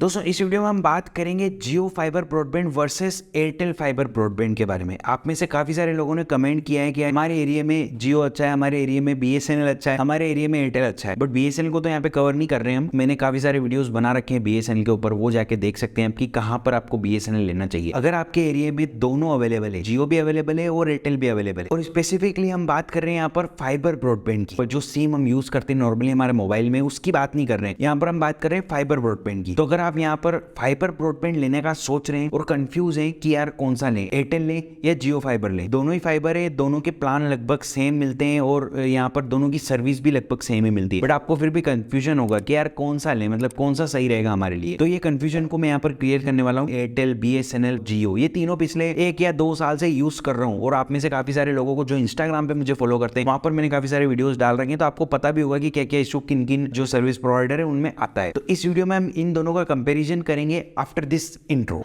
दोस्तों इस वीडियो में हम बात करेंगे Jio fibre broadband versus Airtel fibre broadband के बारे में। आप में से काफी सारे लोगों ने कमेंट किया है कि हमारे एरिया में जियो अच्छा है, हमारे एरिया में बीएसएनएल अच्छा है, हमारे एरिया में एयरटेल अच्छा है। बट बीएसएनएल को तो यहाँ पे कवर नहीं कर रहे हैं हम। मैंने काफी सारे वीडियोस बना रखे हैं बीएसएनएल के ऊपर, वो जाके देख सकते हैं कि कहाँ पर आपको बीएसएनएल लेना चाहिए। अगर आपके एरिया में दोनों अवेलेबल है, जियो भी अवेलेबल है और एयरटेल भी अवेलेबल है, और स्पेसिफिकली हम बात कर रहे हैं यहाँ पर फाइबर ब्रॉडबैंड की, जो सिम हम यूज करते हैं नॉर्मली हमारे मोबाइल में, उसकी बात नहीं कर रहे हैं। यहाँ पर हम बात कर रहे हैं फाइबर ब्रॉडबैंड की। तो अगर आप यहाँ पर फाइबर ब्रॉडबैंड लेने का सोच रहे हैं और कंफ्यूज हैं कि यार कौन सा लें, एयरटेल लें या जियो फाइबर लें, दोनों ही फाइबर है, दोनों के प्लान लगभग सेम मिलते हैं और यहाँ पर दोनों की सर्विस भी लगभग सेम ही मिलती है। बट आपको फिर भी कंफ्यूजन होगा कि यार कौन सा लें, मतलब कौन सा सही रहेगा हमारे लिए। तो ये कंफ्यूजन को मैं यहाँ पर क्लियर करने वाला हूँ। एयरटेल, बीएसएनएल, जियो, ये तीनों पिछले 1 या 2 साल से यूज कर रहा हूँ। और आप में से काफी सारे लोगों को जो इंस्टाग्राम पे मुझे फॉलो करते हैं, वहां पर मैंने काफी सारे वीडियोस डाल रखे हैं, तो आपको पता भी होगा कि क्या क्या इशू किन किन जो सर्विस प्रोवाइडर है उनमें आता है। तो इस वीडियो में हम इन दोनों का कंपेरिजन करेंगे आफ्टर दिस इंट्रो।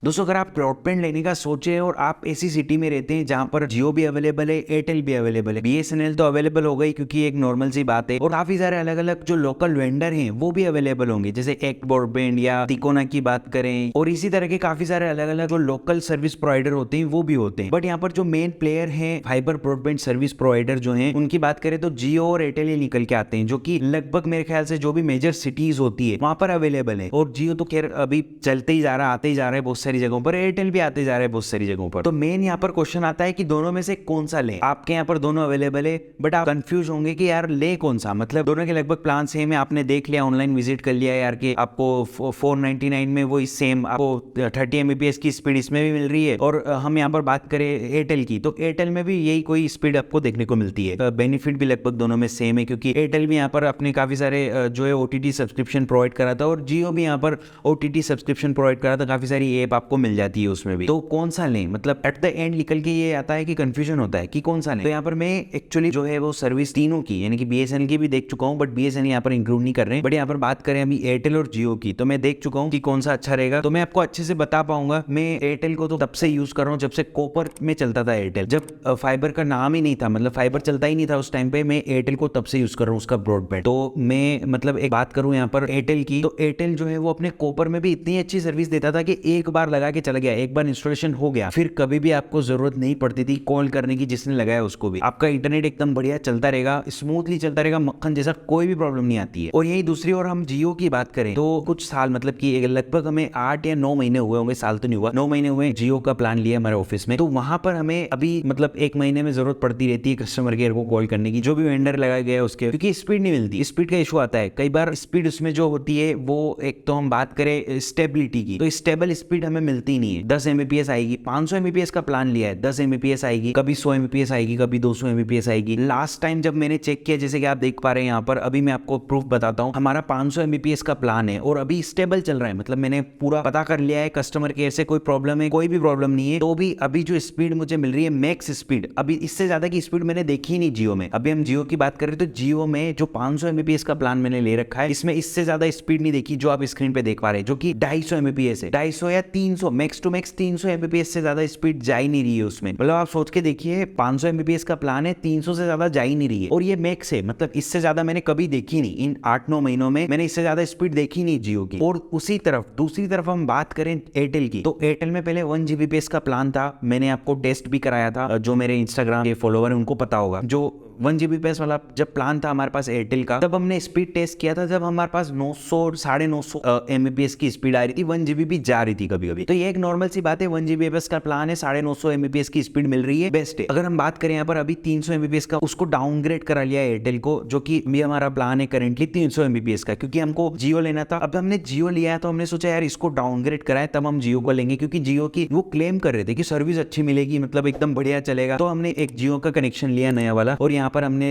दोस्तों अगर आप ब्रॉडबैंड लेने का सोचे और आप ऐसी सिटी में रहते हैं जहां पर जियो भी अवेलेबल है, एयरटेल भी अवेलेबल है, बीएसएनएल तो अवेलेबल हो गई क्योंकि एक नॉर्मल सी बात है, और काफी सारे अलग अलग जो लोकल वेंडर हैं वो भी अवेलेबल होंगे, जैसे एक्ट ब्रॉडबैंड या तिकोना की बात करें, और इसी तरह के काफी सारे अलग अलग जो लोकल सर्विस प्रोवाइडर होते हैं वो भी होते हैं। बट यहाँ पर जो मेन प्लेयर है फाइबर ब्रॉडबैंड सर्विस प्रोवाइडर जो है, उनकी बात करें तो जियो और एयरटेल ही निकल के आते हैं, जो कि लगभग मेरे ख्याल से जो भी मेजर सिटीज होती है वहां पर अवेलेबल है। और जियो तो खैर अभी चलते ही जा रहा है, आते ही जा रहा है बहुत सारी जगहों पर, एयरटेल भी आते जा रहे हैं बहुत सारी जगहों पर। तो मेन यहाँ पर क्वेश्चन आता है कि दोनों में से कौन सा लें। आपके यहाँ पर दोनों अवेलेबल है, बट आप कंफ्यूज होंगे कि यार ले कौन सा, मतलब दोनों के लगभग प्लान सेम है। आपने देख लिया, ऑनलाइन विजिट कर लिया यार कि आपको 499 में वो सेम आपको 30 Mbps की स्पीड इसमें भी मिल रही है। और हम यहाँ पर बात करें एयरटेल की, तो एयरटेल में भी यही कोई स्पीड आपको देखने को मिलती है। बेनिफिट भी लगभग दोनों में सेम है, क्योंकि एयरटेल भी यहाँ पर अपने काफी सारे जो है OTT सब्सक्रिप्शन प्रोवाइड करा था, और जियो भी यहाँ पर OTT सब्सक्रिप्शन प्रोवाइड करा था, काफी सारी ऐप आपको मिल जाती है उसमें भी। तो कौन सा लें, मतलब एट द एंड निकल के ये आता है कि कंफ्यूजन होता है कि कौन सा लें। तो यहाँ पर मैं एक्चुअली जो है वो सर्विस तीनों की, यानी कि बीएसएनएल की भी देख चुका हूँ, बट बीएसएनएल यहाँ पर इंक्लूड नहीं कर रहे हैं। बट यहाँ पर बात करें अभी एयरटेल और जियो की, तो मैं देख चुका हूँ कि कौन सा अच्छा रहेगा, तो मैं आपको अच्छे से बता पाऊंगा। मैं एयरटेल को तो तब से यूज कर रहा हूँ जब से कॉपर में चलता था एयरटेल, जब फाइबर का नाम ही नहीं था, मतलब फाइबर चलता ही नहीं था उस टाइम पे। मैं एयरटेल को तब से यूज कर रहा हूँ, उसका ब्रॉडबैंड। तो मैं मतलब एक बात करूँ यहाँ पर एयरटेल की, तो एयरटेल जो है वो अपने कॉपर में भी इतनी अच्छी सर्विस देता था कि एक बार लगा के चला गया, एक बार इंस्टॉलेशन हो गया, फिर कभी भी आपको जरूरत नहीं पड़ती थी कॉल करने की, जिसने लगाया उसको भी। आपका इंटरनेट एकदम बढ़िया चलता रहेगा, स्मूथली चलता रहेगा, मक्खन जैसा, कोई भी प्रॉब्लम नहीं आती है। और यही दूसरी ओर हम जियो की बात करें तो कुछ साल, मतलब कि लगभग हमें 8 या 9 महीने हुए होंगे, साल तो नहीं हुआ, 9 महीने हुए जियो का प्लान लिया हमारे ऑफिस में। तो वहां पर हमें अभी मतलब 1 महीने में जरूरत पड़ती रहती है कस्टमर केयर को कॉल करने की, जो भी वेंडर लगाया गया है उसके, क्योंकि स्पीड नहीं मिलती, स्पीड का इशू आता है कई बार। स्पीड उसमें जो होती है वो, एक तो हम बात करें स्टेबिलिटी की, तो स्टेबल स्पीड हमें मिलती नहीं है। 10 Mbps आएगी, 500 Mbps का प्लान लिया है, 10 Mbps आएगी, कभी 100 Mbps आएगी, कभी 200 Mbps आएगी। लास्ट टाइम जब मैंने चेक किया, जैसे कि आप देख पा रहे हैं यहाँ पर, अभी मैं आपको प्रूफ बताता हूँ, हमारा 500 Mbps का प्लान है और अभी स्टेबल चल रहा है, मतलब मैंने पूरा पता कर लिया है कस्टमर केयर से, कोई प्रॉब्लम है, कोई भी प्रॉब्लम नहीं है। तो भी अभी जो स्पीड मुझे मिल रही है मैक्स स्पीड, अभी इससे ज्यादा की स्पीड मैंने देखी ही नहीं जियो में। अभी हम जियो की बात करें तो जियो में जो 500 Mbps का प्लान मैंने ले रखा है, इसमें इससे ज्यादा स्पीड नहीं देखी जो आप स्क्रीन पे देख पा रहे हैं, जो कि 250 Mbps है, 250 या 300, मैक्स टू मैक्स 300 Mbps से ज्यादा स्पीड जा ही नहीं रही है उसमें। मतलब आप सोच के देखिए, 500 Mbps का प्लान है, 300 से ज्यादा जा ही नहीं रही है, और ये मैक्स है, मतलब इससे ज्यादा मैंने कभी देखी नहीं। इन 8-9 महीनों में मैंने इससे ज्यादा स्पीड देखी नहीं जियो की। और उसी तरफ दूसरी तरफ हम बात करें एयरटेल की, तो एयरटेल में पहले 1 Gbps का प्लान था, मैंने आपको टेस्ट भी कराया था, जो मेरे इंस्टाग्राम के फॉलोवर है उनको पता होगा। जो 1 Gbps वाला जब प्लान था हमारे पास एयरटेल का, तब हमने स्पीड टेस्ट किया था, जब हमारे पास 900 950 Mbps की स्पीड आ रही थी, 1 GB भी जा रही थी कभी कभी। तो ये एक नॉर्मल सी बात है, 1 Gbps का प्लान है, 950 Mbps की स्पीड मिल रही है, बेस्ट है। अगर हम बात करें यहाँ पर अभी 300 Mbps का, उसको डाउनग्रेड करा लिया एयरटेल को, जो कि भी हमारा प्लान है करेंटली 300 Mbps का, क्योंकि हमको जियो लेना था। अब हमने जियो लिया है तो हमने सोचा यार इसको डाउनग्रेड कराए तब हम जियो को लेंगे, क्योंकि जियो की वो क्लेम कर रहे थे कि सर्विस अच्छी मिलेगी, मतलब एकदम बढ़िया चलेगा। तो हमने एक जियो का कनेक्शन लिया नया वाला, और यहाँ पर हमने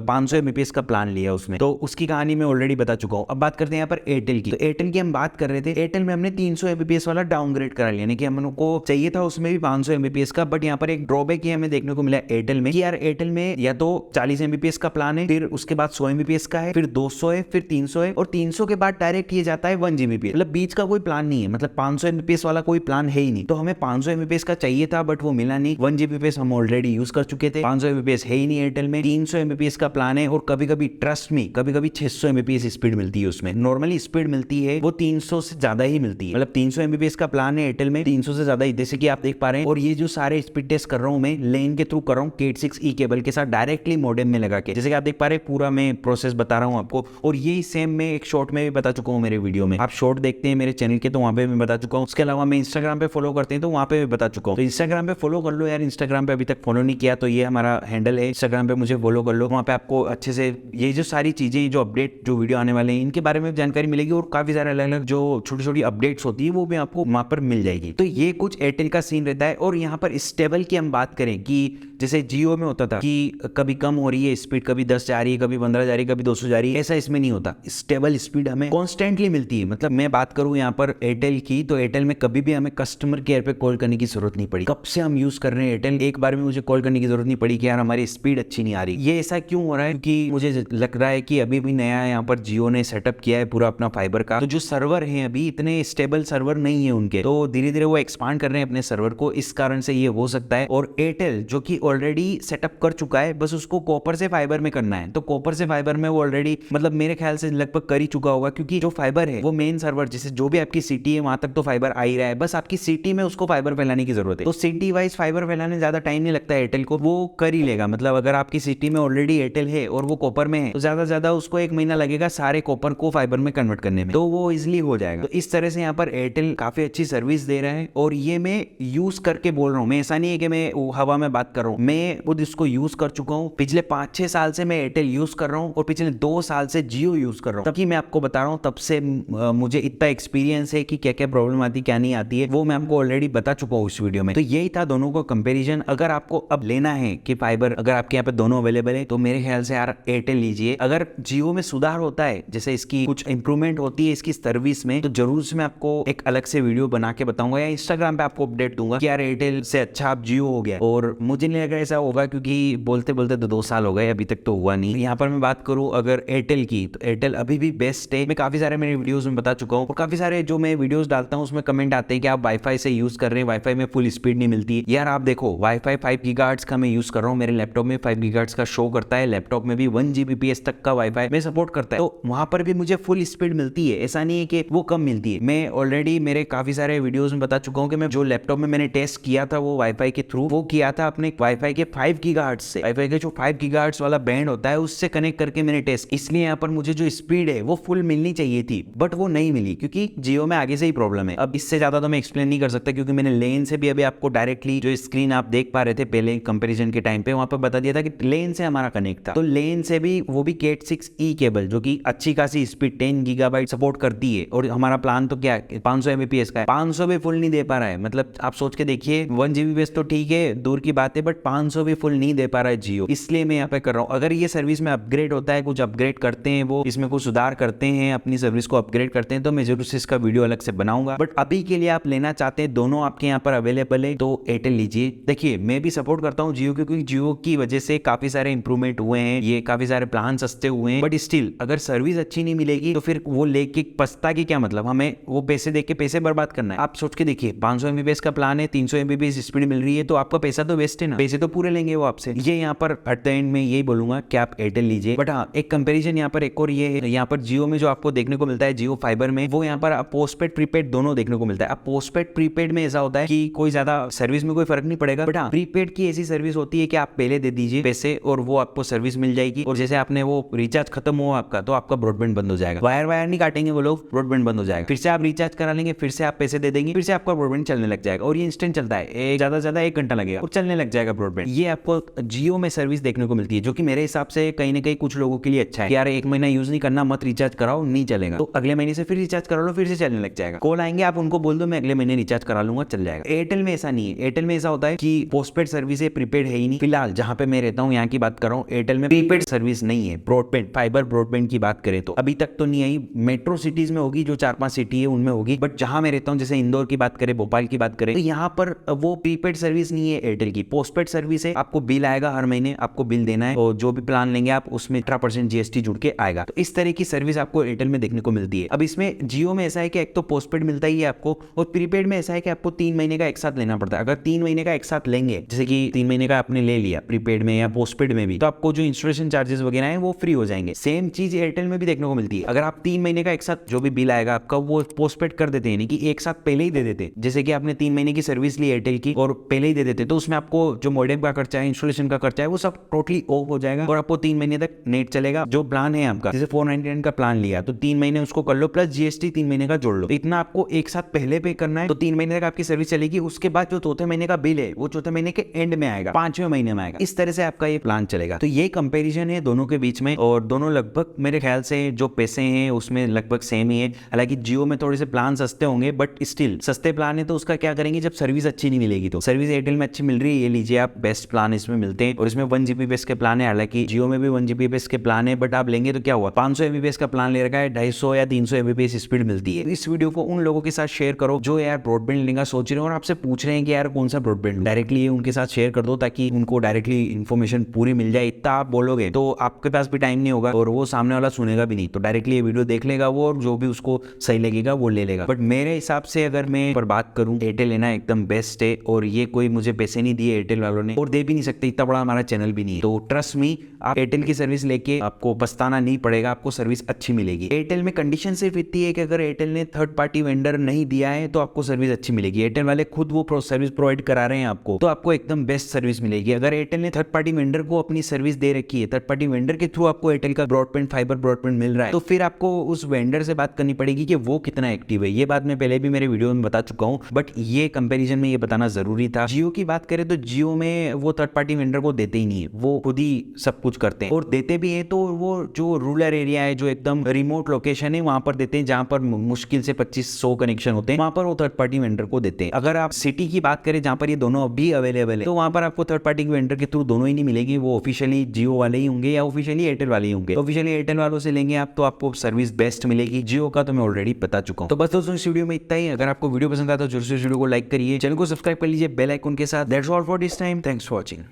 500 MBPS का प्लान लिया उसमें, तो उसकी कहानी मैं ऑलरेडी बता चुका हूँ। अब बात करते हैं यहाँ पर एयरटेल की। तो एयरटेल की हम बात कर रहे थे, एयरटेल में हमने 300 MBPS वाला डाउनग्रेड करा लिया, यानी कि हमको चाहिए था उसमें भी 500 MBPS का, बट यहाँ पर एक ड्रॉबैक ये हमें देखने को मिला एयरटेल में कि यार एयरटेल में या तो 40 MBPS का प्लान है, फिर उसके बाद 100 MBPS का है, फिर 200 है, फिर 300 है, और 300 के बाद डायरेक्ट ये जाता है 1 GBPS, मतलब बीच का कोई प्लान नहीं है, मतलब 500 MBPS वाला कोई प्लान है ही नहीं। तो हमें 500 MBPS का चाहिए था बट वो मिला नहीं, 1 GBPS हम ऑलरेडी यूज कर चुके थे, 500 MBPS है ही नहीं एयरटेल में, 300 MBPS का प्लान है, और कभी कभी ट्रस्ट में कभी कभी 600 MBPS स्पीड मिलती है उसमें। नॉर्मली स्पीड मिलती है वो 300 से ज्यादा ही मिलती है, मतलब 300 MBPS का प्लान है एयरटेल में, 300 से ज्यादा ही, जैसे कि आप देख पा रहे हैं। और ये जो सारे स्पीड टेस्ट कर रहा हूं मैं लेन के थ्रू कर रहा हूँ, Cat 6e केबल के साथ डायरेक्टली मॉडेम में लगा के, जैसे कि आप देख पा रहे हैं पूरा मैं प्रोसेस बता रहा हूँ आपको। और यही सेम मैं एक शॉर्ट में भी बता चुका हूँ मेरे वीडियो में, आप शॉर्ट देखते हैं मेरे चैनल के तो वहां पे मैं बता चुका हूँ। उसके अलावा मैं इंस्टाग्राम पे फॉलो करते हैं तो वहां पे भी बता चुका हूँ, तो इंस्टाग्राम पे फॉलो कर लो यार, इंस्टाग्राम पे अभी तक फॉलो नहीं किया तो ये हमारा हैंडल है, इंस्टाग्राम पे मुझे फॉलो कर लो, वहाँ पे आपको अच्छे से ये जो सारी चीजें जो अपडेट जो वीडियो आने वाले हैं इनके बारे में जानकारी मिलेगी, और काफी सारे अलग अलग जो छोटी छोटी अपडेट्स होती है वो भी आपको वहां पर मिल जाएगी। तो ये कुछ एयरटेल का सीन रहता है। और यहाँ पर स्टेबल की हम बात करें कि जैसे जियो में होता था कि कभी कम हो रही है स्पीड, कभी 10 जा रही है, कभी 15 जा रही है, कभी 200 जा रही है, ऐसा इसमें नहीं होता। स्टेबल स्पीड हमें कॉन्स्टेंटली मिलती है। मतलब मैं बात करूं यहाँ पर एयरटेल की, तो एयरटेल में कभी भी हमें कस्टमर केयर पे कॉल करने की जरूरत नहीं पड़ी। कब से हम यूज कर रहे हैं एयरटेल, एक बार में मुझे कॉल करने की जरूरत नहीं पड़ी कि यार हमारी स्पीड अच्छी नहीं आ रही। ये ऐसा क्यों हो रहा है? क्योंकि मुझे लग रहा है कि अभी भी नया यहाँ पर जियो ने सेटअप किया है पूरा अपना फाइबर का, तो जो सर्वर है अभी इतने स्टेबल सर्वर नहीं है उनके, तो धीरे धीरे वो एक्सपांड कर रहे हैं अपने सर्वर को, इस कारण से ये हो सकता है। और एयरटेल जो कि ऑलरेडी सेटअप कर चुका है, बस उसको कॉपर से फाइबर में करना है, तो कॉपर से फाइबर में वो ऑलरेडी मतलब मेरे ख्याल से लगभग कर ही चुका होगा, क्योंकि जो फाइबर है वो मेन सर्वर जैसे जो भी आपकी सिटी है वहां तक तो फाइबर आ ही रहा है, बस आपकी सिटी में उसको फाइबर फैलाने की जरूरत है। तो सिटी वाइज फाइबर फैलाने ज्यादा टाइम नहीं लगता है एयरटेल को, वो कर ही लेगा। मतलब अगर आपकी सिटी में ऑलरेडी एयरटेल है और वो कॉपर में है तो ज्यादा ज्यादा उसको 1 महीना लगेगा सारे कॉपर को फाइबर में कन्वर्ट करने में, तो वो इजिली हो जाएगा। तो इस तरह से यहाँ पर एयरटेल काफी अच्छी सर्विस दे रहा है, और ये मैं यूज करके बोल रहा हूँ, मैं ऐसा नहीं है कि मैं हवा में बात कर रहा हूँ, मैं खुद इसको यूज कर चुका हूँ। पिछले 5-6 साल से मैं एयरटेल यूज कर रहा हूँ, और पिछले 2 साल से जियो यूज कर रहा हूँ, तभी मैं आपको बता रहा हूँ। तब से मुझे इतना एक्सपीरियंस है कि क्या क्या प्रॉब्लम आती क्या नहीं आती है, वो मैं आपको ऑलरेडी बता चुका हूँ इस वीडियो में। तो यही था दोनों का कंपेरिजन। अगर आपको अब लेना है कि फाइबर अगर आपके यहाँ पे दोनों अवेलेबल है, तो मेरे ख्याल से यार एयरटेल लीजिए। अगर जियो में सुधार होता है, जैसे इसकी कुछ इंप्रूवमेंट होती है इसकी सर्विस में, तो जरूर से मैं आपको एक अलग से वीडियो बना के बताऊंगा, या इंस्टाग्राम पे आपको अपडेट दूंगा कि यार एयरटेल से अच्छा आप जियो हो गया। और मुझे नहीं लगा ऐसा होगा, क्योंकि बोलते बोलते तो 2 साल हो गए, अभी तक तो हुआ नहीं। यहाँ पर मैं बात करूँ अगर एयरटेल की, तो एयरटेल अभी भी बेस्ट है। मैं काफी सारे मेरे वीडियोस में बता चुका हूँ, और काफी सारे जो मैं वीडियोस डालता हूँ उसमें कमेंट आते हैं कि आप वाईफाई से यूज कर रहे हैं, वाईफाई में फुल स्पीड नहीं मिलती। यार आप देखो, वाईफाई 5 गीगाहर्ट्ज का मैं यूज कर रहा हूँ, मेरे लैपटॉप में 5 गीगाहर्ट्ज का शो करता है, लैपटॉप में भी 1 GBPS तक का वाईफाई में सपोर्ट करता है, तो वहां पर भी मुझे फुल स्पीड मिलती है। ऐसा नहीं है कि वो कम मिलती है। मैं ऑलरेडी मेरे काफी सारे वीडियोस में बता चुका हूँ कि मैं जो लैपटॉप में मैंने टेस्ट किया था वो वाईफाई के थ्रू वो किया था अपने वाईफाई के 5 गीगाहर्ट्ज से। वाईफाई के जो 5 गीगाहर्ट्ज वाला बैंड होता है उससे कनेक्ट करके मैंने टेस्ट, इसलिए यहाँ पर मुझे जो स्पीड है वो फुल मिलनी चाहिए थी, बट वो नहीं मिली, क्योंकि जियो में आगे से ही प्रॉब्लम है। अब इससे ज्यादा तो मैं एक्सप्लेन नहीं कर सकता, क्योंकि मैंने लेन से भी अभी आपको डायरेक्टली जो स्क्रीन आप देख पा रहे थे पहले कंपैरिजन के टाइम पे, वहां पर बता दिया था कि लेन से हमारा कनेक्ट था, तो लेन से भी वो भी Cat 6e केबल जो कि अच्छी खासी स्पीड 10 गीगाबाइट सपोर्ट करती है, और हमारा प्लान तो क्या है 500 MBPS का है, 500 भी फुल नहीं दे पा रहा है। मतलब आप सोच के देखिए 1 GBPS तो ठीक है दूर की बात है, बट 500 भी फुल नहीं दे पा रहा है जियो, इसलिए मैं यहाँ पे कर रहा हूँ। अगर ये सर्विस में अपग्रेड होता है, कुछ अपग्रेड करते हैं, वो इसमें कुछ सुधार करते हैं, अपनी सर्विस को अपग्रेड करते हैं, तो मैं जरूर से इसका वीडियो अलग से बनाऊंगा। बट अभी के लिए आप लेना चाहते हैं, दोनों आपके यहाँ पर अवेलेबल है, तो एयरटेल लीजिए। देखिए मैं भी सपोर्ट करता हूँ जियो, क्योंकि जियो की वजह से काफी सारे इंप्रूवमेंट हुए हैं, ये काफी सारे प्लान सस्ते हुए हैं, बट स्टिल अगर सर्विस अच्छी नहीं मिलेगी तो फिर वो लेके पछता की क्या मतलब, हमें वो पैसे देके पैसे बर्बाद करना है। आप सोच के देखिए 500 MBPS का प्लान है, 300 MBPS स्पीड मिल रही है, तो आपका पैसा तो वेस्ट है ना, पैसे तो पूरे लेंगे वो आपसे। ये यहाँ पर एट द एंड में यही बोलूंगा कि आप एयरटेल लीजिए। बट हाँ, एक कंपेरिजन यहाँ पर एक और ये है, यहाँ पर जियो में जो आपको देखने को मिलता है जियो फाइबर में, वो यहाँ पर पोस्टपेड प्रीपेड दोनों देखने को मिलता है। अब पोस्टपेड प्रीपेड में ऐसा होता है कि कोई ज्यादा सर्विस में कोई फर्क नहीं पड़ेगा, बट हाँ प्रीपेड की ऐसी सर्विस होती है कि आप पहले दे दीजिए पैसे और वो आपको सर्विस मिल जाएगी, और जैसे आपने वो रिचार्ज खत्म हुआ आपका, तो आपका ब्रॉडबैंड बंद हो जाएगा, वायर नहीं काटेंगे वो लोग, ब्रॉडबैंड बंद हो जाएगा, फिर से आप रिचार्ज करा लेंगे, फिर से आप पैसे दे देंगे, फिर से आपका ब्रॉडबैंड चलने लग जाएगा, और ये इंस्टेंट चलता है, ज्यादा से ज्यादा 1 घंटा लगेगा और चलने लग जाएगा ब्रॉडबैंड। ये आपको जियो में सर्विस देखने को मिलती है, जो कि मेरे हिसाब से कहीं ना कहीं कुछ लोगों के लिए अच्छा है। यार 1 महीना यूज नहीं करना, मत रिचार्ज कराओ, नहीं चलेगा, तो अगले महीने से फिर रिचार्ज करा लो, फिर से चलने लग जाएगा। कॉल आएंगे, आप उनको बोल दो मैं अगले महीने रिचार्ज करा लूंगा, चल जाएगा। एयरटेल में ऐसा नहीं है, एयरटेल में ऐसा होता है कि पोस्टपेड सर्विस है, प्रीपेड है ही नहीं। फिलहाल जहां पे मैं रहता हूँ यहाँ यहाँ की बात कर रहा हूँ, एयरटेल में प्रीपेड सर्विस नहीं है। ब्रॉडबैंड, फाइबर ब्रॉडबैंड की बात करें तो अभी तक तो नहीं आई। मेट्रो सिटीज में होगी, जो 4-5 सिटी है उनमें होगी, बट जहां मैं रहता हूँ जैसे इंदौर की बात करें, भोपाल की बात करें, तो यहाँ पर वो प्रीपेड सर्विस नहीं है एयरटेल की, पोस्टपेड सर्विस है। आपको बिल आएगा, हर महीने आपको बिल देना है और जो भी प्लान लेंगे आप उसमें 18% जीएसटी जुड़ के आएगा। तो इस तरह की सर्विस आपको एयरटेल में देखने को मिलती है। अब इसमें जियो में ऐसा है कि एक तो पोस्टपेड मिलता ही है आपको, और प्रीपेड में ऐसा है कि आपको 3 महीने का एक साथ लेना पड़ता है। अगर 3 महीने का एक साथ लेंगे, जैसे कि 3 महीने का आपने ले लिया प्रीपेड में या पोस्टपेड में भी, तो आपको जो इंस्टॉलेशन चार्जेस वगैरह है वो फ्री हो जाएंगे। सेम चीज एयरटेल में भी देखने को मिलती है। अगर आप 3 महीने का एक साथ जो भी बिल आएगा आपका वो पोस्टपेड कर देते हैं, कि एक साथ पहले ही दे देते, जैसे कि आपने 3 महीने की सर्विस ली एयरटेल की और पहले ही दे देते, तो उसमें आपको जो मॉडेम का खर्चा है, इंस्टॉलेशन का खर्चा है, वो सब टोटली ऑफ हो जाएगा और आपको 3 महीने तक नेट चलेगा। जो प्लान है आपका, जैसे 499 का प्लान लिया तो 3 महीने उसको कर लो, प्लस जीएसटी 3 महीने का जोड़ लो, तो इतना आपको एक साथ पहले पे करना है। तो 3 महीने तक आपकी सर्विस चलेगी। उसके बाद जो चौथे महीने का बिल है वो चौथे महीने के एंड में आएगा, 5वें महीने में आएगा। इस तरह से आपका ये प्लान चलेगा। तो ये कंपेरिजन है दोनों के बीच में, और दोनों लगभग मेरे ख्याल से जो पैसे हैं उसमें लगभग सेम ही है। हालांकि जियो में थोड़े से प्लान सस्ते होंगे, बट स्टिल सस्ते प्लान है तो उसका क्या करेंगे जब सर्विस अच्छी नहीं मिलेगी। तो सर्विस एयरटेल में अच्छी मिल रही है, ये लीजिए आप, बेस्ट प्लान इसमें मिलते हैं और इसमें 1 Gbps के प्लान है। हालांकि जियो में भी 1 Gbps के प्लान है, बट आप लेंगे तो क्या हुआ, 500 Mbps का प्लान ले रखा है, 250 या 300 Mbps स्पीड मिलती है। इस वीडियो को उन लोगों के साथ शेयर करो जो यार ब्रॉडबैंड लेने का सोच रहे हो और आपसे पूछ रहे हैं कि यार कौन सा ब्रॉडबैंड, डायरेक्टली ये उनके साथ शेयर कर दो ताकि उनको डायरेक्टली इन्फॉर्मेशन पूरी मिल जाए। इतना आप बोलोगे तो आपके पास भी टाइम नहीं होगा और वो सामने वाला सुनेगा भी नहीं, तो डायरेक्टली ये वीडियो देख लेगा वो, और जो भी उसको सही लगेगा वो ले लेगा। बट मेरे हिसाब से अगर मैं पर बात करूं, एयरटेल लेना एकदम बेस्ट है। और ये कोई मुझे पैसे नहीं दिए एयरटेल वालों ने, और दे भी नहीं सकते, इतना बड़ा हमारा चैनल भी नहीं है। तो ट्रस्ट मी, आप एयरटेल की सर्विस लेके आपको पछताना नहीं पड़ेगा, आपको सर्विस अच्छी मिलेगी। एयरटेल में कंडीशन सिर्फ इतनी है कि अगर एयरटेल ने थर्ड पार्टी वेंडर नहीं दिया है तो आपको सर्विस अच्छी मिलेगी। एयरटेल वाले खुद वो सर्विस प्रोवाइड करा रहे हैं आपको, तो आपको एकदम बेस्ट सर्विस मिलेगी। अगर एयरटेल ने थर्ड पार्टी वेंडर को अपनी सर्विस दे रखी है, थर्ड पार्टी वेंडर के थ्रू आपको एयरटेल का ब्रॉडबैंड, फाइबर ब्रॉडबैंड मिल रहा है, तो फिर आपको उस वेंडर से बात करनी पड़ेगी कि वो कितना एक्टिव है। ये बात मैं पहले भी मेरे वीडियो में बता चुका हूं, बट ये कंपैरिजन में ये बताना जरूरी था। जियो की बात करें तो जियो में वो थर्ड पार्टी वेंडर को देते ही नहीं है, वो खुद ही सब कुछ करते हैं, और देते भी है तो वो जो रूरल एरिया है, जो एकदम रिमोट लोकेशन है, वहां पर देते हैं, जहां पर मुश्किल से 2500 कनेक्शन होते हैं, वहां पर वो थर्ड पार्टी वेंडर को देते हैं। अगर आप सिटी की बात करें जहां पर ये दोनों अभी अवेलेबल है, तो वहां पर आपको थर्ड पार्टी वेंडर के थ्रू दोनों ही नहीं मिलेगी, वो ऑफिशियली जियो वाले ही होंगे या ऑफिशियली एयरटेल वाले ही होंगे। ऑफिशियली एयरटेल वालों से लेंगे आप तो आपको सर्विस बेस्ट मिलेगी। जियो का तो मैं ऑलरेडी बता चुका हूं। तो बस दोस्तों इस वीडियो में इतना ही। अगर आपको वीडियो पसंद आता तो जरूर से वीडियो को लाइक करिए, चैनल को सब्सक्राइब कर लीजिए बेल आइकन के साथ। That's all for this time, thanks for watching.